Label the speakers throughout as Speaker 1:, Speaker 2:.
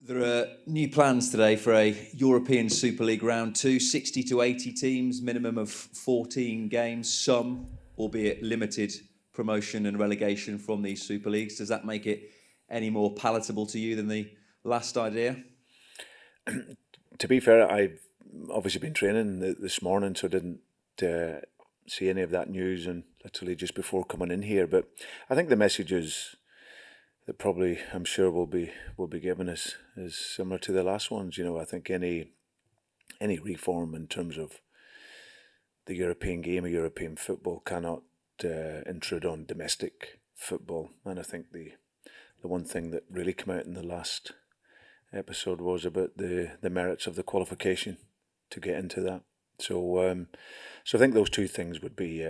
Speaker 1: There are new plans today for a European Super League Round 2, 60 to 80 teams, minimum of 14 games, some, albeit limited, promotion and relegation from these Super Leagues. Does that make it any more palatable to you than the last idea?
Speaker 2: To be fair, I've obviously been training this morning, so I didn't see any of that news and literally just before coming in here. But I think the messages that probably I'm sure will be given is similar to the last ones. You know, I think any reform in terms of the European game or European football cannot intrude on domestic football. And I think the one thing that really came out in the last episode was about the merits of the qualification to get into that. So I think those two things would be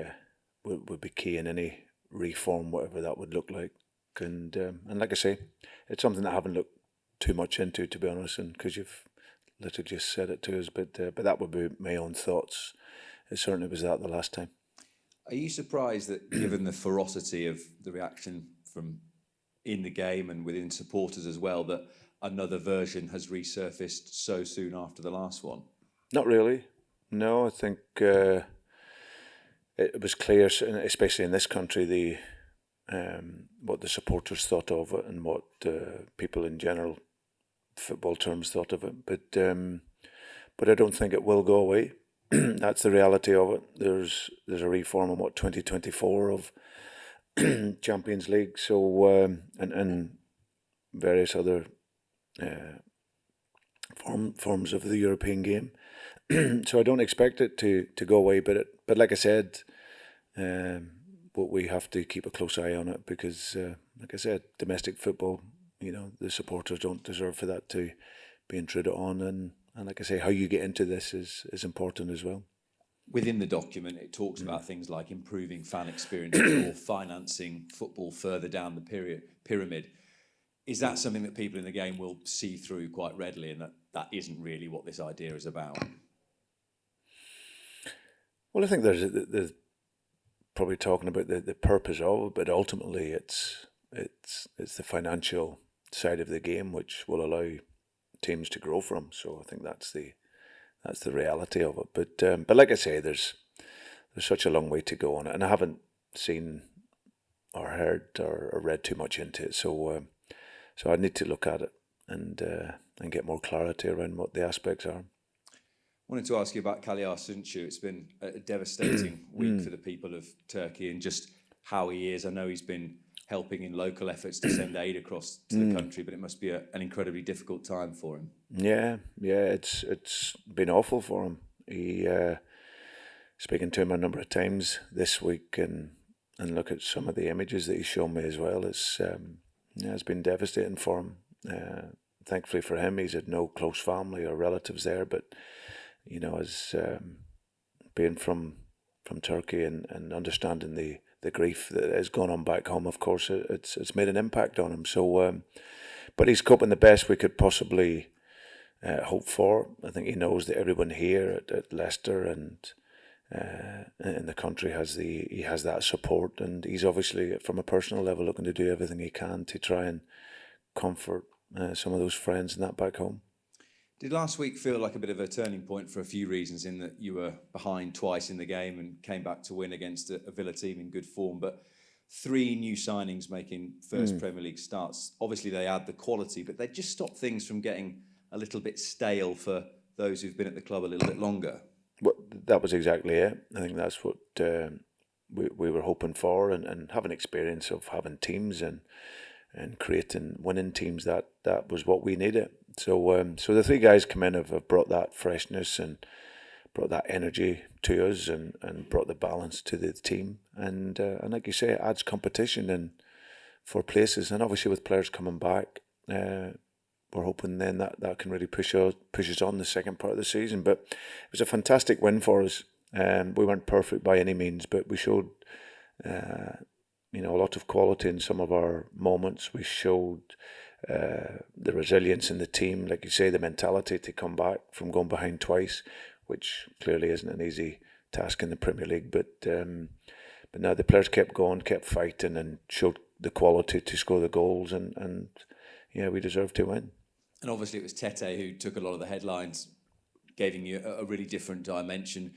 Speaker 2: key in any reform, whatever that would look like. And like I say, it's something that I haven't looked too much into, to be honest, and because you've literally just said it to us. But that would be my own thoughts. It certainly was that the last time.
Speaker 1: Are you surprised that, given the ferocity of the reaction from in the game and within supporters as well, that another version has resurfaced so soon after the last one?
Speaker 2: Not really. No, I think it was clear, especially in this country, what the supporters thought of it and what people in general, football terms, thought of it. But I don't think it will go away. That's the reality of it. There's a reform in 2024 of Champions League, so and various other forms of the European game. So I don't expect it to go away. But like I said, but we have to keep a close eye on it because, like I said, domestic football, you know, the supporters don't deserve for that to be intruded on. And like I say, how you get into this is important as well.
Speaker 1: Within the document, it talks about things like improving fan experiences or financing football further down the pyramid. Is that something that people in the game will see through quite readily, and that isn't really what this idea is about?
Speaker 2: Well, I think there's probably talking about the purpose of it, but ultimately it's the financial side of the game which will allow teams to grow from. So I think that's the reality of it. But like I say, there's such a long way to go on it, and I haven't seen or heard or read too much into it. So I need to look at it and get more clarity around what the aspects are.
Speaker 1: I wanted to ask you about Caglar Söyüncü. It's been a devastating week for the people of Turkey and just how he is. I know he's been helping in local efforts to send aid across to the country, but it must be an incredibly difficult time for him.
Speaker 2: Yeah, it's been awful for him. He speaking to him a number of times this week and look at some of the images that he's shown me as well. It's been devastating for him. Thankfully for him, he's had no close family or relatives there, but you know, as being from Turkey and understanding the grief that has gone on back home, of course, it's made an impact on him. So, but he's coping the best we could possibly hope for. I think he knows that everyone here at Leicester and in the country has that support, and he's obviously from a personal level looking to do everything he can to try and comfort some of those friends and that back home.
Speaker 1: Did last week feel like a bit of a turning point for a few reasons, in that you were behind twice in the game and came back to win against a Villa team in good form, but 3 new signings making first Premier League starts, obviously they add the quality, but they just stop things from getting a little bit stale for those who've been at the club a little bit longer?
Speaker 2: Well, that was exactly it. I think that's what we were hoping for, and having experience of having teams and creating winning teams, that was what we needed. So the 3 guys come in have brought that freshness and brought that energy to us and brought the balance to the team. And like you say, it adds competition and for places. And obviously with players coming back, we're hoping then that can really push us on the second part of the season. But it was a fantastic win for us. We weren't perfect by any means, but we showed a lot of quality in some of our moments. We showed the resilience in the team, like you say, the mentality to come back from going behind twice, which clearly isn't an easy task in the Premier League. But now the players kept going, kept fighting, and showed the quality to score the goals, and we deserved to win.
Speaker 1: And obviously it was Tete who took a lot of the headlines, giving you a really different dimension.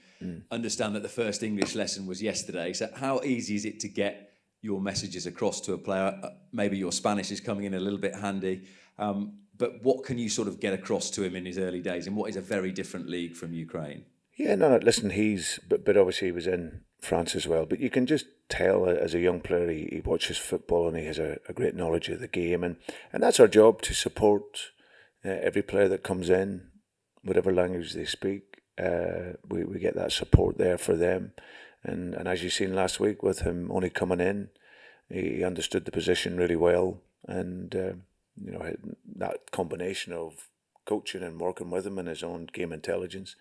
Speaker 1: Understand that the first English lesson was yesterday. So how easy is it to get your messages across to a player? Maybe your Spanish is coming in a little bit handy. But what can you sort of get across to him in his early days in what is a very different league from Ukraine?
Speaker 2: Yeah, no, listen, but obviously he was in France as well. But you can just tell as a young player, he watches football and he has a great knowledge of the game. And that's our job, to support every player that comes in, whatever language they speak. We get that support there for them. And as you've seen last week with him only coming in, he understood the position really well. And, that combination of coaching and working with him and his own game intelligence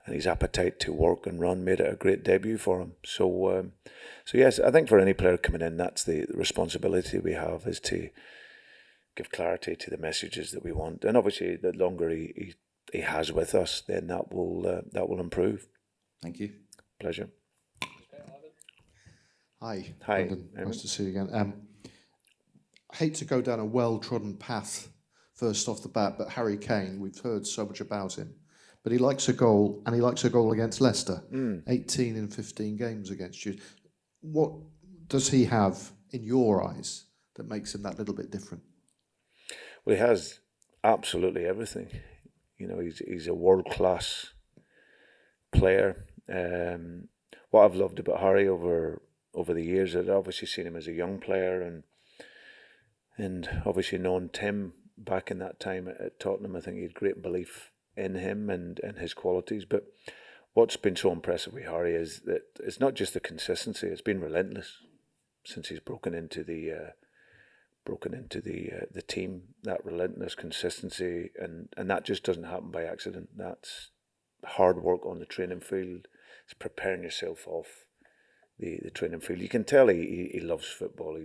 Speaker 2: and his appetite to work and run made it a great debut for him. So yes, I think for any player coming in, that's the responsibility we have, is to give clarity to the messages that we want. And obviously, the longer he has with us, then that will improve.
Speaker 1: Thank you.
Speaker 2: Pleasure.
Speaker 3: Hi.
Speaker 2: Hi.
Speaker 3: Brendan. Nice to see you again. I hate to go down a well-trodden path first off the bat, but Harry Kane, we've heard so much about him. But he likes a goal, and he likes a goal against Leicester. 18 in 15 games against you. What does he have, in your eyes, that makes him that little bit different?
Speaker 2: Well, he has absolutely everything. He's a world-class player. What I've loved about Harry over the years, I've obviously seen him as a young player, and obviously known Tim back in that time at Tottenham. I think he had great belief in him and his qualities. But what's been so impressive with Harry is that it's not just the consistency; it's been relentless since he's broken into the team. That relentless consistency, and that just doesn't happen by accident. That's hard work on the training field. It's preparing yourself off the training field. You can tell he loves football.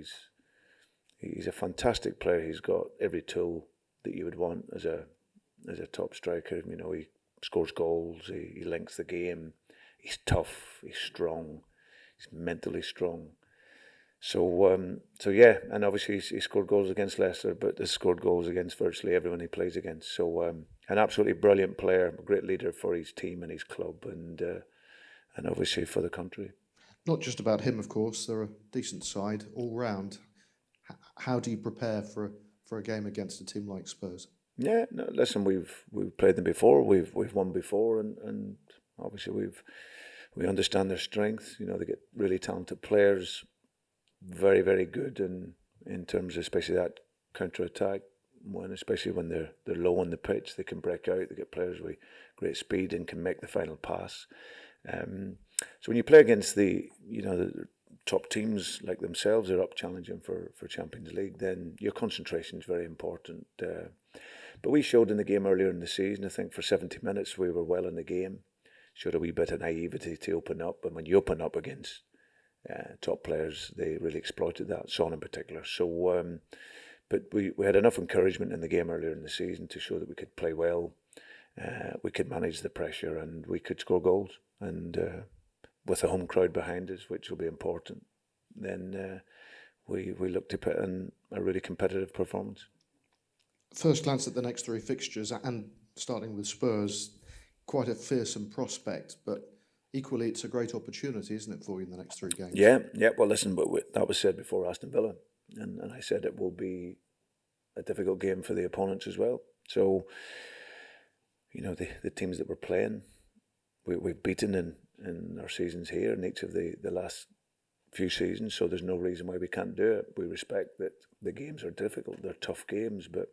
Speaker 2: He's a fantastic player. He's got every tool that you would want as a top striker. He scores goals. He links the game. He's tough. He's strong. He's mentally strong. So yeah, and obviously he scored goals against Leicester, but has scored goals against virtually everyone he plays against. So an absolutely brilliant player, a great leader for his team and his club, and obviously for the country.
Speaker 3: Not just about him, of course. They're a decent side all round. How do you prepare for a game against a team like Spurs?
Speaker 2: Yeah, no, listen, we've played them before. We've won before, and obviously we understand their strengths. They get really talented players, very, very good in terms of especially that counter attack. Especially when they're low on the pitch, they can break out. They get players with great speed and can make the final pass. So when you play against the top teams like themselves, are up challenging for Champions League, then your concentration is very important. But we showed in the game earlier in the season, I think for 70 minutes we were well in the game, showed a wee bit of naivety to open up, and when you open up against top players, they really exploited that, Son in particular. So, but we had enough encouragement in the game earlier in the season to show that we could play well, we could manage the pressure, and we could score goals. And with a home crowd behind us, which will be important, then we look to put in a really competitive performance.
Speaker 3: First glance at the next three fixtures, and starting with Spurs, quite a fearsome prospect, but equally it's a great opportunity, isn't it, for you in the next three games?
Speaker 2: Yeah. Well, listen, but that was said before Aston Villa, and I said it will be a difficult game for the opponents as well. So, the teams that we're playing, we've beaten in our seasons here in each of the last few seasons, so there's no reason why we can't do it. We respect that the games are difficult, they're tough games, but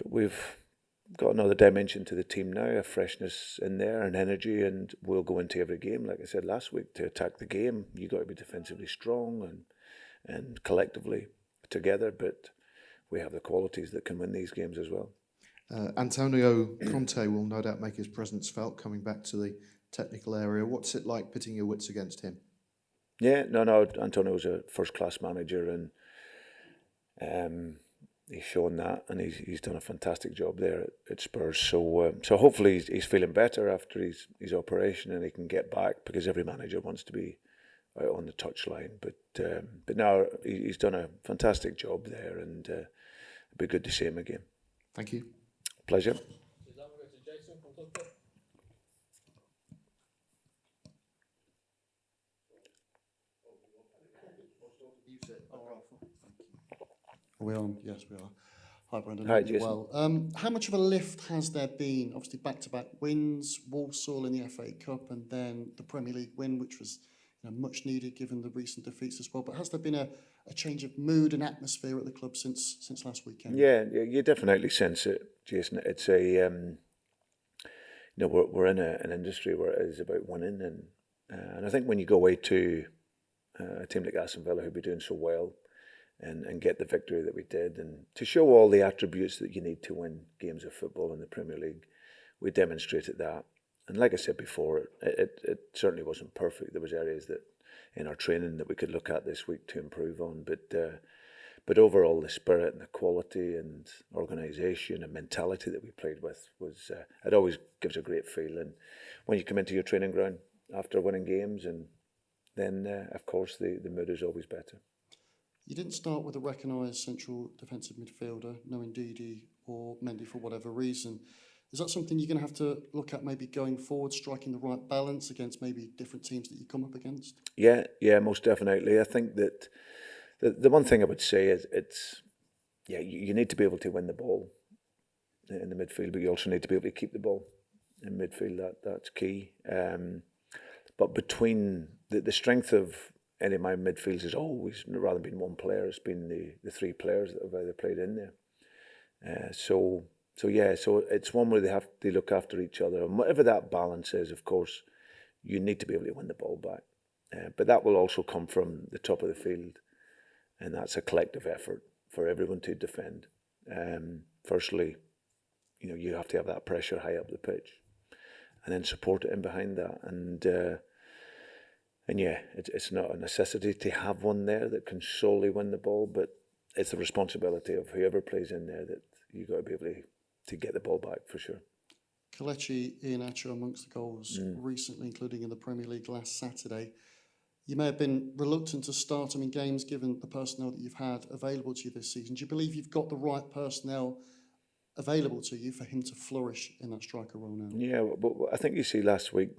Speaker 2: we've got another dimension to the team now, a freshness in there, an energy, and we'll go into every game, like I said last week, to attack the game. You got to be defensively strong and collectively together, but we have the qualities that can win these games as well.
Speaker 3: Antonio Conte will no doubt make his presence felt coming back to the technical area. What's it like pitting your wits against him?
Speaker 2: Yeah, no, Antonio's a first-class manager, and he's shown that, and he's done a fantastic job there at Spurs. So hopefully he's feeling better after his operation, and he can get back, because every manager wants to be out on the touchline. But now he's done a fantastic job there, and it'd be good to see him again.
Speaker 3: Thank you.
Speaker 2: Pleasure.
Speaker 4: Are we on? Yes, we are. Hi, Brendan.
Speaker 2: Hi,
Speaker 4: Hope you're
Speaker 2: Jason.
Speaker 4: well. How much of a lift has there been? Obviously, back-to-back wins, Walsall in the FA Cup, and then the Premier League win, which was much needed given the recent defeats as well. But has there been a change of mood and atmosphere at the club since last weekend?
Speaker 2: Yeah, you definitely sense it, Jason. It's we're in an industry where it is about winning, and I think when you go away to a team like Aston Villa, who'd be doing so well, and get the victory that we did, and to show all the attributes that you need to win games of football in the Premier League, we demonstrated that. And like I said before, it certainly wasn't perfect. There was areas that in our training that we could look at this week to improve on, but overall the spirit and the quality and organisation and mentality that we played with was it always gives a great feeling when you come into your training ground after winning games, and then of course the mood is always better.
Speaker 4: You didn't start with a recognised central defensive midfielder, no Ndidi or Mendy for whatever reason. Is that something you're going to have to look at maybe going forward, striking the right balance against maybe different teams that you come up against?
Speaker 2: Yeah, most definitely. I think that the one thing I would say is you need to be able to win the ball in the midfield, but you also need to be able to keep the ball in midfield. That's key. But between the strength of any of my midfields has always, rather than being one player, it's been the three players that have either played in there. So it's one where they look after each other, and whatever that balance is, of course, you need to be able to win the ball back. But that will also come from the top of the field, and that's a collective effort for everyone to defend. Firstly, you have to have that pressure high up the pitch, and then support it in behind that. And yeah, it's not a necessity to have one there that can solely win the ball, but it's the responsibility of whoever plays in there that you've got to be able to get the ball back for sure.
Speaker 4: Kelechi Iheanacho amongst the goals recently, including in the Premier League last Saturday. You may have been reluctant to start him in games given the personnel that you've had available to you this season. Do you believe you've got the right personnel available to you for him to flourish in that striker role now?
Speaker 2: Yeah, but I think you see last week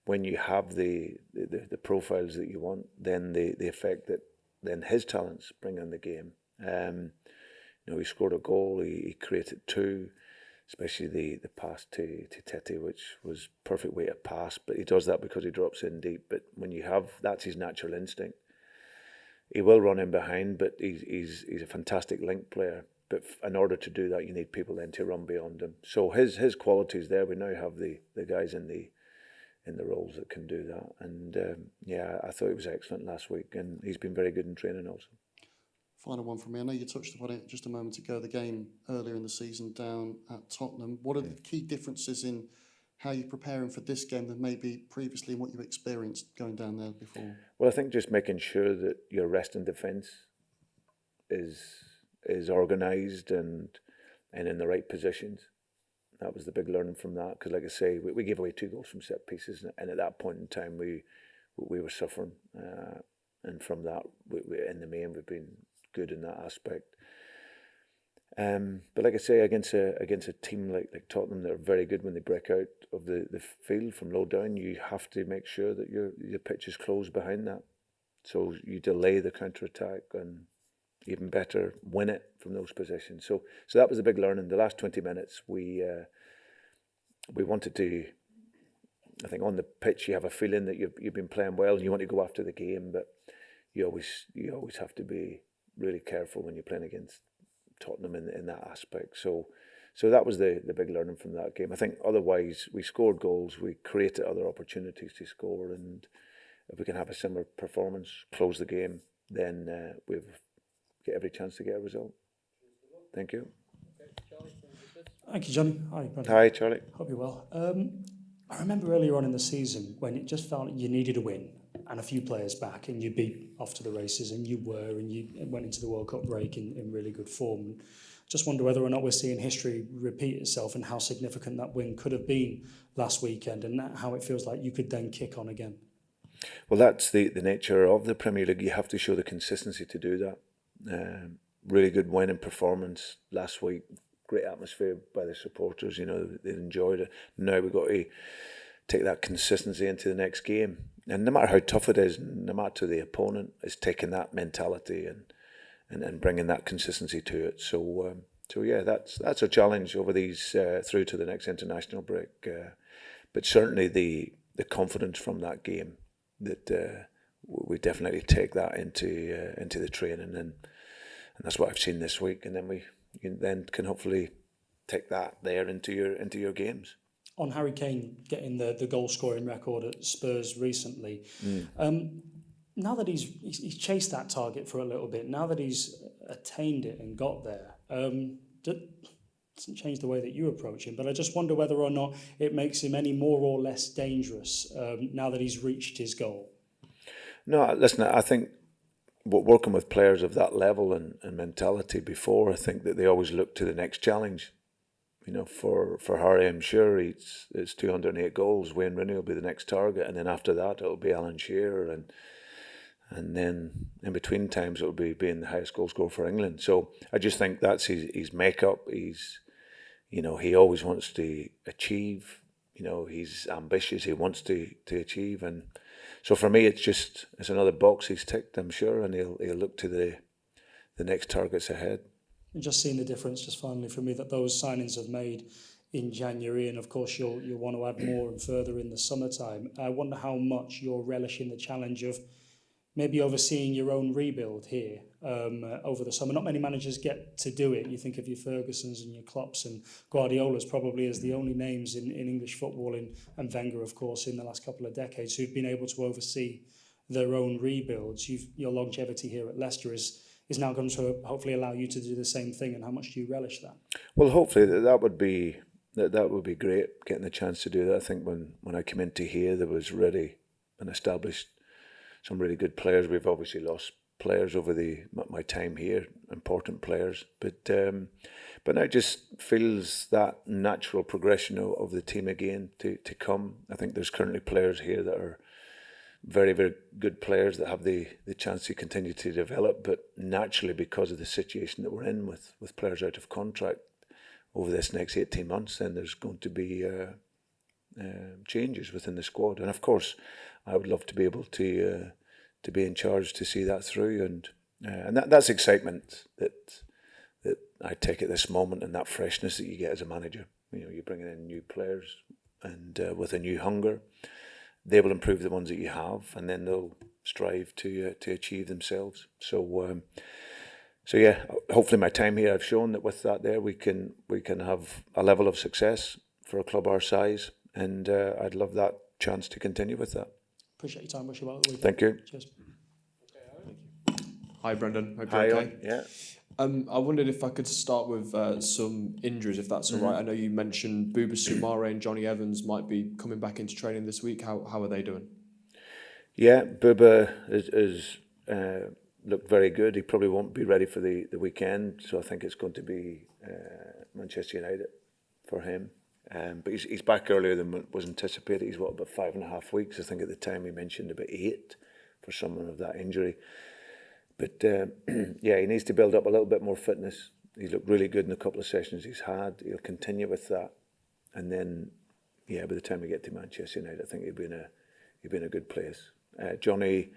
Speaker 2: when you have the profiles that you want, then the effect that then his talents bring in the game. He scored a goal, he created two, especially the pass to Tete, which was perfect way to pass, but he does that because he drops in deep. But when you have, that's his natural instinct. He will run in behind, but he's a fantastic link player. But in order to do that, you need people then to run beyond him. So his qualities there, we now have the guys in the roles that can do that. And I thought he was excellent last week, and he's been very good in training also.
Speaker 4: Final one from me. I know you touched upon it just a moment ago, the game earlier in the season down at Tottenham. What are the key differences in how you're preparing for this game than maybe previously and what you experienced going down there before?
Speaker 2: Well, I think just making sure that your rest and defence is organised and in the right positions. That was the big learning from that, because like I say, we gave away 2 goals from set pieces, and at that point in time we were suffering, and from that we in the main we've been good in that aspect. But like I say, against a team like Tottenham, that are very good when they break out of the field from low down, you have to make sure that your pitch is closed behind that, so you delay the counter attack, and even better, win it from those positions. So that was a big learning. The last 20 minutes, we wanted to. I think on the pitch you have a feeling that you've been playing well and you want to go after the game, but you always have to be really careful when you're playing against Tottenham in that aspect. So that was the big learning from that game. I think otherwise we scored goals, we created other opportunities to score, and if we can have a similar performance, close the game, then we've get every chance to get a result. Thank you.
Speaker 5: Thank you, Johnny. Hi, Brendan.
Speaker 2: Hi, Charlie.
Speaker 5: Hope you're well. I remember earlier on in the season when it just felt like you needed a win and a few players back, and you'd be off to the races, and you went into the World Cup break in really good form. Just wonder whether or not we're seeing history repeat itself, and how significant that win could have been last weekend, and how it feels like you could then kick on again.
Speaker 2: Well, that's the nature of the Premier League. You have to show the consistency to do that. Really good winning performance last week. great atmosphere by the supporters. You know, they enjoyed it. Now we've got to take that consistency into the next game. And no matter how tough it is, no matter the opponent, is taking that mentality and bringing that consistency to it. So yeah, that's a challenge over these through to the next international break. But certainly the confidence from that game, that we definitely take that into the training, and that's what I've seen this week. And then we can hopefully take that there into your games.
Speaker 5: On Harry Kane getting the goal scoring record at Spurs recently, now that he's chased that target for a little bit, now that he's attained it and got there, doesn't change the way that you approach him. But I just wonder whether or not it makes him any more or less dangerous now that he's reached his goal.
Speaker 2: No, listen, I think working with players of that level and mentality before, I think that they always look to the next challenge. You know, for Harry, I'm sure it's 208 goals. Wayne Rooney will be the next target, and then after that it'll be Alan Shearer, and then in between times it'll be being the highest goal scorer for England. So I just think that's his makeup. He always wants to achieve. You know, he's ambitious. He wants to achieve, and so for me it's another box he's ticked, I'm sure, and he'll look to the next targets ahead.
Speaker 5: And just seeing the difference, just finally for me, that those signings have made in January, and of course you'll want to add more and further in the summertime. I wonder how much you're relishing the challenge of maybe overseeing your own rebuild here over the summer. Not many managers get to do it. You think of your Fergusons and your Klopps and Guardiolas probably as the only names in English football, and Wenger, of course, in the last couple of decades, who've been able to oversee their own rebuilds. Your longevity here at Leicester is now going to hopefully allow you to do the same thing, and how much do you relish that?
Speaker 2: Well, hopefully that would be great, getting the chance to do that. I think when I came into here, there was already an established some really good players. We've obviously lost players over my time here, important players, but now it just feels that natural progression of the team again to come. I think there's currently players here that are very, very good players that have the chance to continue to develop, but naturally, because of the situation that we're in with players out of contract over this next 18 months, then there's going to be changes within the squad. And of course, I would love to be able to be in charge to see that through, and that's excitement that I take at this moment, and that freshness that you get as a manager. You know, you're bringing in new players, and with a new hunger. They will improve the ones that you have, and then they'll strive to achieve themselves. So yeah, hopefully my time here, I've shown that with that there, we can have a level of success for a club our size, and I'd love that chance to continue with that.
Speaker 5: Appreciate your time. Wish you well.
Speaker 2: Thank you.
Speaker 5: Cheers.
Speaker 6: Hi, Brendan. Hope
Speaker 2: Hi,
Speaker 6: you're okay.
Speaker 2: yeah.
Speaker 6: I wondered if I could start with some injuries, if that's all right. I know you mentioned Bouba Soumaré and Johnny Evans might be coming back into training this week. How are they doing?
Speaker 2: Yeah, Bouba is looked very good. He probably won't be ready for the weekend, so I think it's going to be Manchester United for him. But he's back earlier than was anticipated. He's about 5.5 weeks. I think at the time he mentioned about 8 for someone of that injury. But yeah, he needs to build up a little bit more fitness. He's looked really good in a couple of sessions he's had. He'll continue with that, and then yeah, by the time we get to Manchester United, I think he'll be in a good place. Johnny,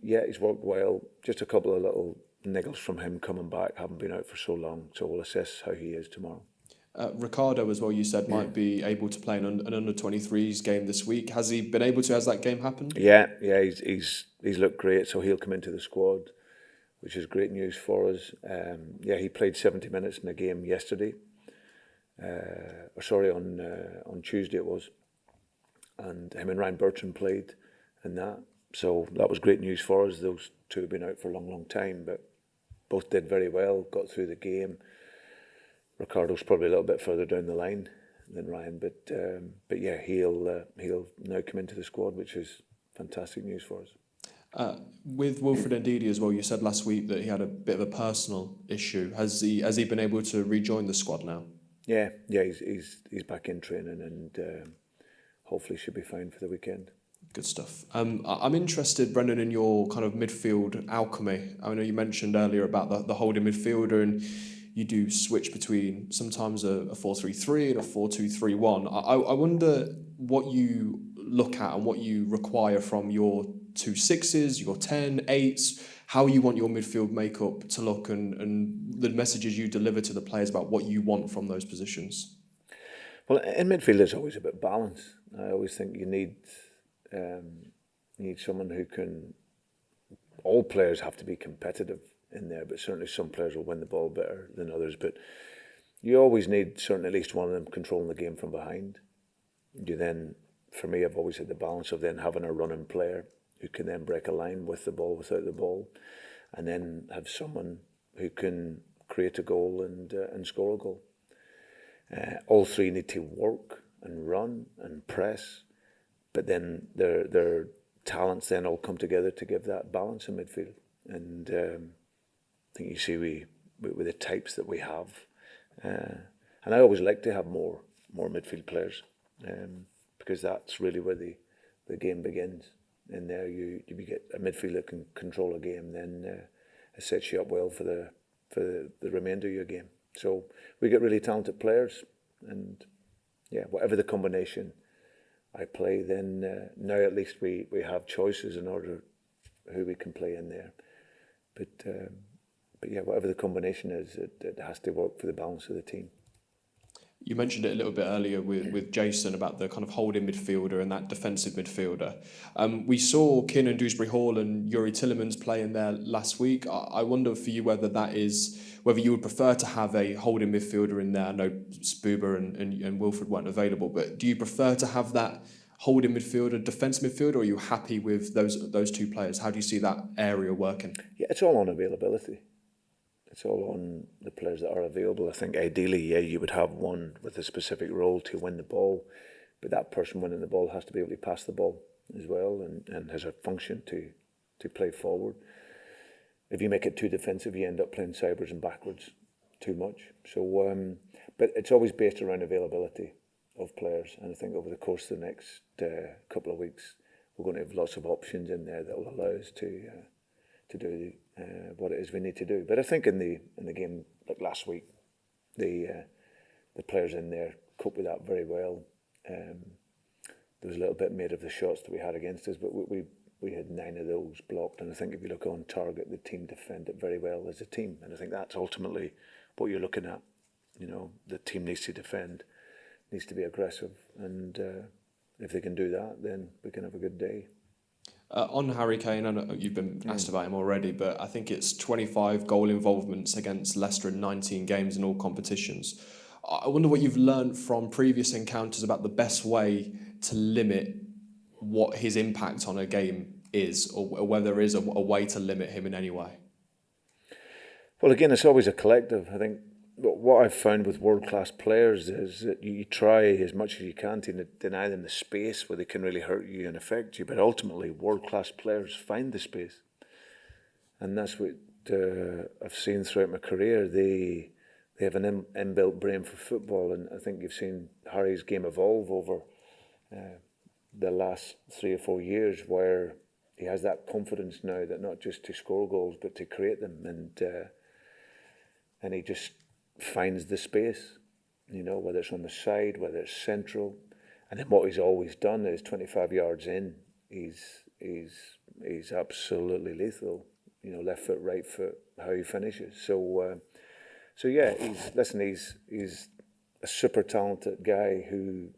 Speaker 2: yeah, he's worked well. Just a couple of little niggles from him coming back. Haven't been out for so long, so we'll assess how he is tomorrow.
Speaker 6: Ricardo as well, you said, might be able to play an under-23s game this week. Has he been able to? Has that game happened?
Speaker 2: Yeah, he's looked great, so he'll come into the squad, which is great news for us. Yeah, he played 70 minutes in the game yesterday. On Tuesday it was, and him and Ryan Bertrand played in that. So that was great news for us. Those two have been out for a long, long time, but both did very well, got through the game. Ricardo's probably a little bit further down the line than Ryan, but yeah, he'll now come into the squad, which is fantastic news for us.
Speaker 6: With Wilfred Ndidi as well, you said last week that he had a bit of a personal issue. Has he been able to rejoin the squad now?
Speaker 2: Yeah, he's back in training, and hopefully should be fine for the weekend.
Speaker 6: Good stuff. I'm interested, Brendan, in your kind of midfield alchemy. I know you mentioned earlier about the holding midfielder, and you do switch between sometimes a 4-3-3 and a 4-2-3-1. I wonder what you look at and what you require from your 2 6s, your 10, 8s, how you want your midfield makeup to look, and the messages you deliver to the players about what you want from those positions.
Speaker 2: Well, in midfield, there's always a bit of balance. I always think you need someone who can. All players have to be competitive in there, but certainly some players will win the ball better than others. But you always need certainly at least one of them controlling the game from behind. You then, for me, I've always had the balance of then having a running player who can then break a line with the ball, without the ball, and then have someone who can create a goal and score a goal. All three need to work and run and press, but then their talents then all come together to give that balance in midfield. And I think you see with the types that we have, and I always like to have more midfield players, because that's really where the game begins. In there, you get a midfield that can control a game, then it sets you up well for the remainder of your game. So we get really talented players, and yeah, whatever the combination I play, then now at least we have choices in order who we can play in there. But yeah, whatever the combination is, it has to work for the balance of the team.
Speaker 6: You mentioned it a little bit earlier with Jason about the kind of holding midfielder and that defensive midfielder. We saw Kiernan Dewsbury-Hall and Yuri Tillemans play in there last week. I wonder for you whether you would prefer to have a holding midfielder in there. I know Spuber and Wilfred weren't available, but do you prefer to have that holding midfielder, defensive midfielder, or are you happy with those two players? How do you see that area working?
Speaker 2: Yeah, it's all on availability. It's all on the players that are available. I think ideally, yeah, you would have one with a specific role to win the ball, but that person winning the ball has to be able to pass the ball as well, and has a function to play forward. If you make it too defensive, you end up playing sideways and backwards too much. So, but it's always based around availability of players, and I think over the course of the next couple of weeks, we're going to have lots of options in there that will allow us to do what it is we need to do. But I think in the game like last week, the players in there coped with that very well. There was a little bit made of the shots that we had against us, but we had 9 of those blocked. And I think if you look on target, the team defended very well as a team. And I think that's ultimately what you're looking at. You know, the team needs to defend, needs to be aggressive, and if they can do that, then we can have a good day.
Speaker 6: On Harry Kane, I know you've been asked about him already, but I think it's 25 goal involvements against Leicester in 19 games in all competitions. I wonder what you've learned from previous encounters about the best way to limit what his impact on a game is, or whether there is a way to limit him in any way.
Speaker 2: Well, again, it's always a collective. I think what I've found with world-class players is that you try as much as you can to deny them the space where they can really hurt you and affect you, but ultimately world-class players find the space. And that's what I've seen throughout my career. They have an inbuilt brain for football, and I think you've seen Harry's game evolve over the last 3 or 4 years, where he has that confidence now that not just to score goals but to create them, and he just finds the space, you know, whether it's on the side, whether it's central. And then what he's always done is 25 yards in, he's absolutely lethal, you know, left foot, right foot, how he finishes. So yeah, he's a super talented guy who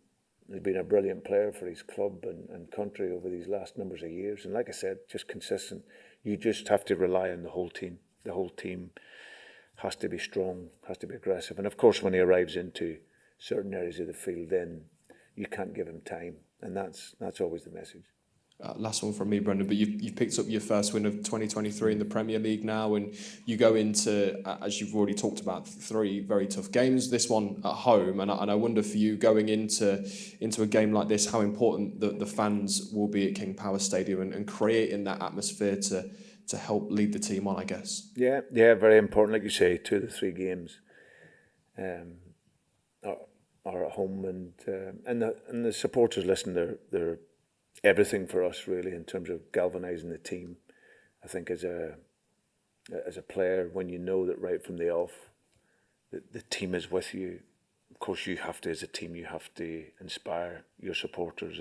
Speaker 2: has been a brilliant player for his club and country over these last numbers of years. And like I said, just consistent. You just have to rely on the whole team. The whole team has to be strong, has to be aggressive. And of course, when he arrives into certain areas of the field, then you can't give him time. And that's always the message.
Speaker 6: Last one from me, Brendan, but you've picked up your first win of 2023 in the Premier League now, and you go into, as you've already talked about, 3 very tough games, this one at home, and I wonder for you, going into a game like this, how important the fans will be at King Power Stadium and creating that atmosphere to help lead the team on, I guess.
Speaker 2: Yeah, very important. Like you say, 2 of the 3 games are at home, and the supporters, listen, they're everything for us really in terms of galvanising the team. I think as a player, when you know that right from the off the team is with you. Of course, you have to, as a team, you have to inspire your supporters.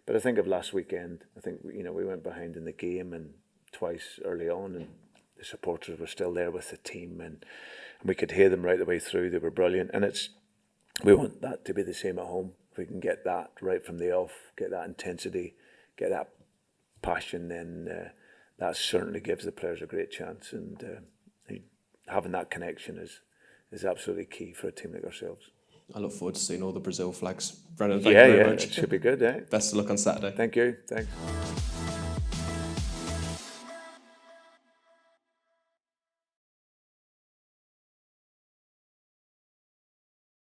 Speaker 2: But I think of last weekend, I think, we went behind in the game and twice early on, and the supporters were still there with the team, and we could hear them right the way through. They were brilliant, and we want that to be the same at home. If we can get that right from the off, get that intensity, get that passion, then that certainly gives the players a great chance. And having that connection is absolutely key for a team like ourselves.
Speaker 6: I look forward to seeing all the Brazil flags. Brennan, thank you very much.
Speaker 2: It should be good, eh?
Speaker 6: Best of luck on Saturday.
Speaker 2: Thank you. Thanks.